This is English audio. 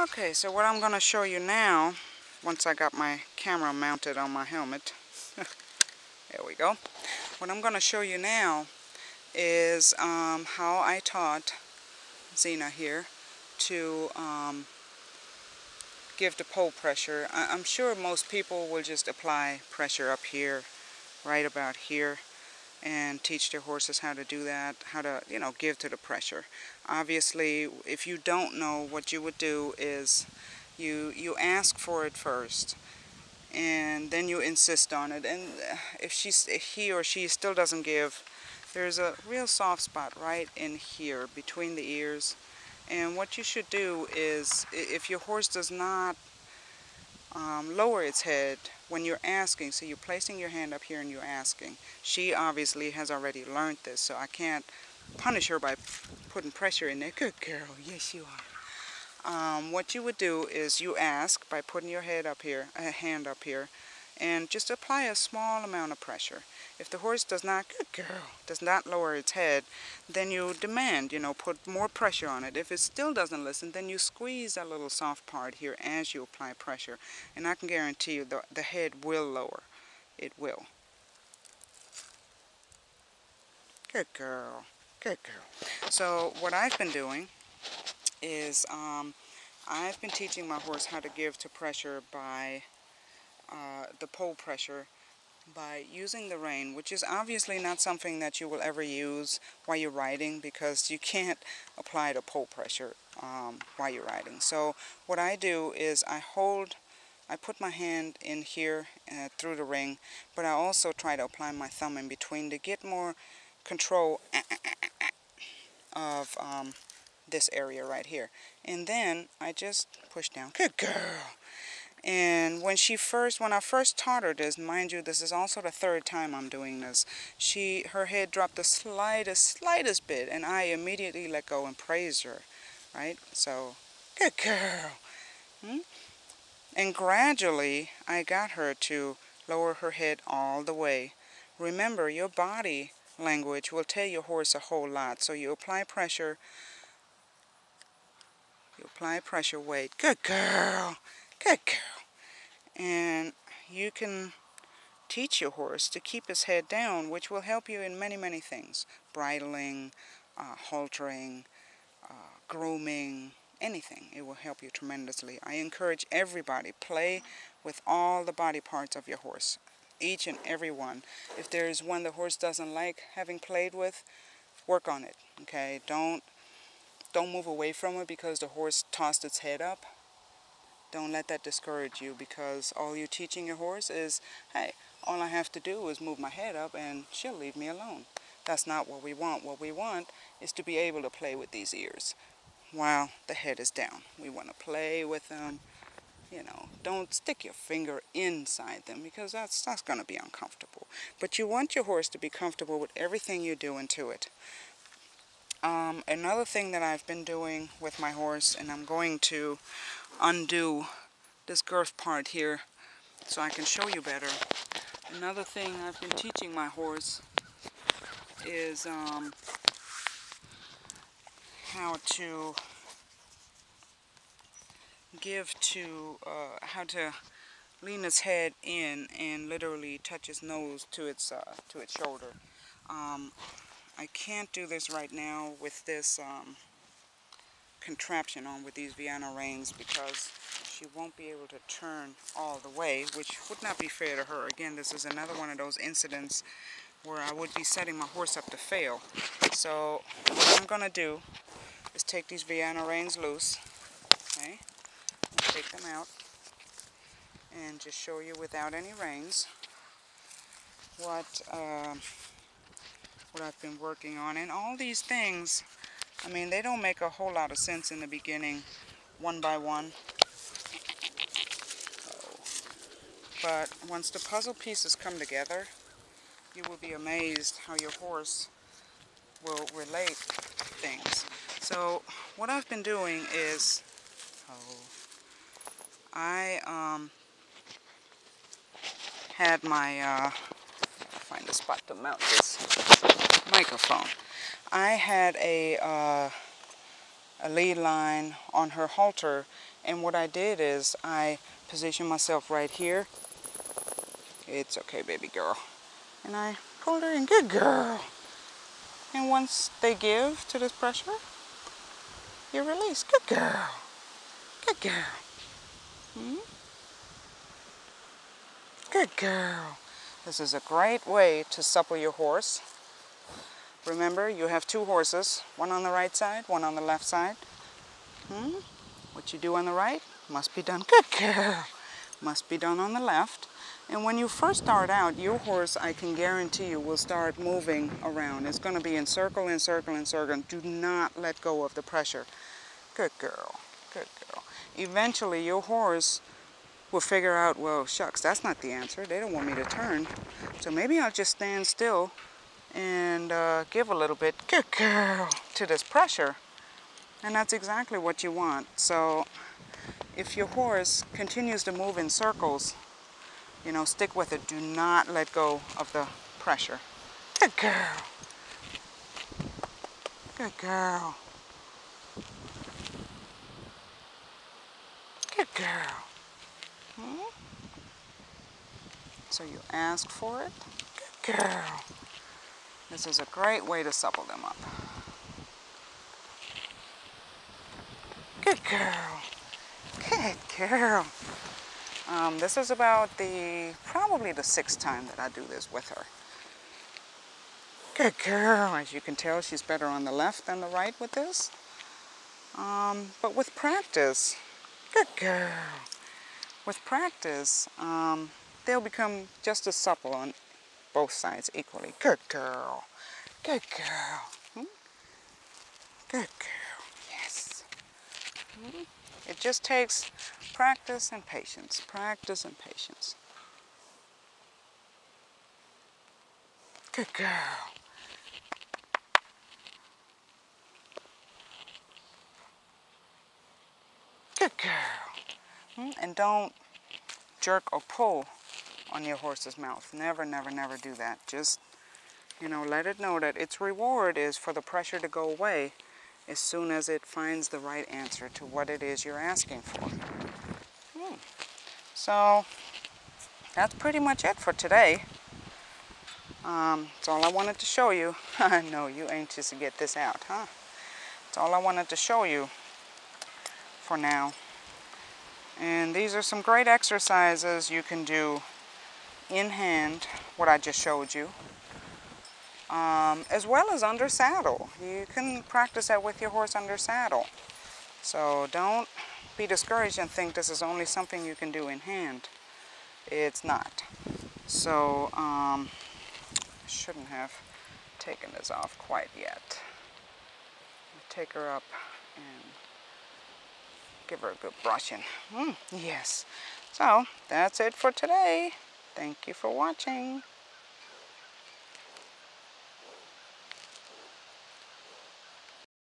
Okay, so what I'm going to show you now, once I got my camera mounted on my helmet, there we go. What I'm going to show you now is how I taught Zena here to give the pole pressure. I'm sure most people will just apply pressure up here, right about here, and teach their horses how to do that, how to, give to the pressure. Obviously, if you don't know, what you would do is you ask for it first, and then you insist on it. And if he or she still doesn't give, there's a real soft spot right in here between the ears. And what you should do is, if your horse does not lower its head when you're asking, so you're placing your hand up here and you're asking. She obviously has already learned this, so I can't punish her by putting pressure in there. Good girl, yes you are. What you would do is you ask by putting your hand up here, and just apply a small amount of pressure. If the horse does not, good girl, does not lower its head, then you demand, put more pressure on it. If it still doesn't listen, then you squeeze that little soft part here as you apply pressure. And I can guarantee you the head will lower. It will. Good girl. Good girl. So what I've been doing is I've been teaching my horse how to give to pressure by the pole pressure by using the rein, which is obviously not something that you will ever use while you're riding, because you can't apply the pole pressure while you're riding. So what I do is I put my hand in here through the ring, but I also try to apply my thumb in between to get more control of this area right here. And then I just push down. Good girl. And when I first taught her this, mind you, this is also the third time I'm doing this, her head dropped the slightest bit, and I immediately let go and praised her, right? So, good girl. And gradually, I got her to lower her head all the way. Remember, your body language will tell your horse a whole lot. So you apply pressure, wait. Good girl. Good girl. And you can teach your horse to keep his head down, which will help you in many, many things. Bridling, haltering, grooming, anything. It will help you tremendously. I encourage everybody, play with all the body parts of your horse, each and every one. If there is one the horse doesn't like having played with, work on it, okay? Don't move away from it because the horse tossed its head up. Don't let that discourage you, because all you're teaching your horse is, hey, all I have to do is move my head up and she'll leave me alone. That's not what we want. What we want is to be able to play with these ears while the head is down. We want to play with them. Don't stick your finger inside them, because that's going to be uncomfortable. But you want your horse to be comfortable with everything you're doing to it. Another thing that I've been doing with my horse, and I'm going to undo this girth part here so I can show you better. Another thing I've been teaching my horse is how to how to lean its head in and literally touch its nose to its shoulder. I can't do this right now with this contraption on with these Vienna reins, because she won't be able to turn all the way, which would not be fair to her. Again, this is another one of those incidents where I would be setting my horse up to fail. So what I'm going to do is take these Vienna reins loose, okay? Take them out and just show you without any reins what I've been working on. And all these things, I mean, they don't make a whole lot of sense in the beginning, one by one. But once the puzzle pieces come together, you will be amazed how your horse will relate things. So what I've been doing is, I had my, find a spot to mount this microphone. I had a lead line on her halter, And what I did is I positioned myself right here. It's okay, baby girl. And I pulled her in. Good girl. And once they give to this pressure, you release. Good girl. Good girl. Hmm? Good girl. This is a great way to supple your horse. Remember, you have two horses, one on the right side, one on the left side. What you do on the right must be done. Good girl. Must be done on the left. And when you first start out, your horse, I can guarantee you, will start moving around. It's going to be in circle, in circle, in circle. Do not let go of the pressure. Good girl. Good girl. Eventually, your horse will figure out, well, shucks, that's not the answer. They don't want me to turn. So maybe I'll just stand still and give a little bit, good girl, to this pressure. And that's exactly what you want. So if your horse continues to move in circles, you know, stick with it. Do not let go of the pressure. Good girl. Good girl. Good girl. So you ask for it. Good girl. This is a great way to supple them up. Good girl. Good girl. This is about probably the 6th time that I do this with her. Good girl. As you can tell, she's better on the left than the right with this. But with practice, good girl. With practice, they'll become just as supple on both sides equally. Good girl. Good girl. Good girl. Yes. It just takes practice and patience. Practice and patience. Good girl. Good girl. And don't jerk or pull on your horse's mouth. Never, never, never do that. Just, you know, let it know that its reward is for the pressure to go away as soon as it finds the right answer to what it is you're asking for. So that's pretty much it for today. That's all I wanted to show you. I know you're anxious to get this out, huh? That's all I wanted to show you for now. And these are some great exercises you can do in hand, what I just showed you, as well as under saddle. You can practice that with your horse under saddle. So don't be discouraged and think this is only something you can do in hand. It's not. So I shouldn't have taken this off quite yet. Take her up and give her a good brushing. Yes. So that's it for today. Thank you for watching.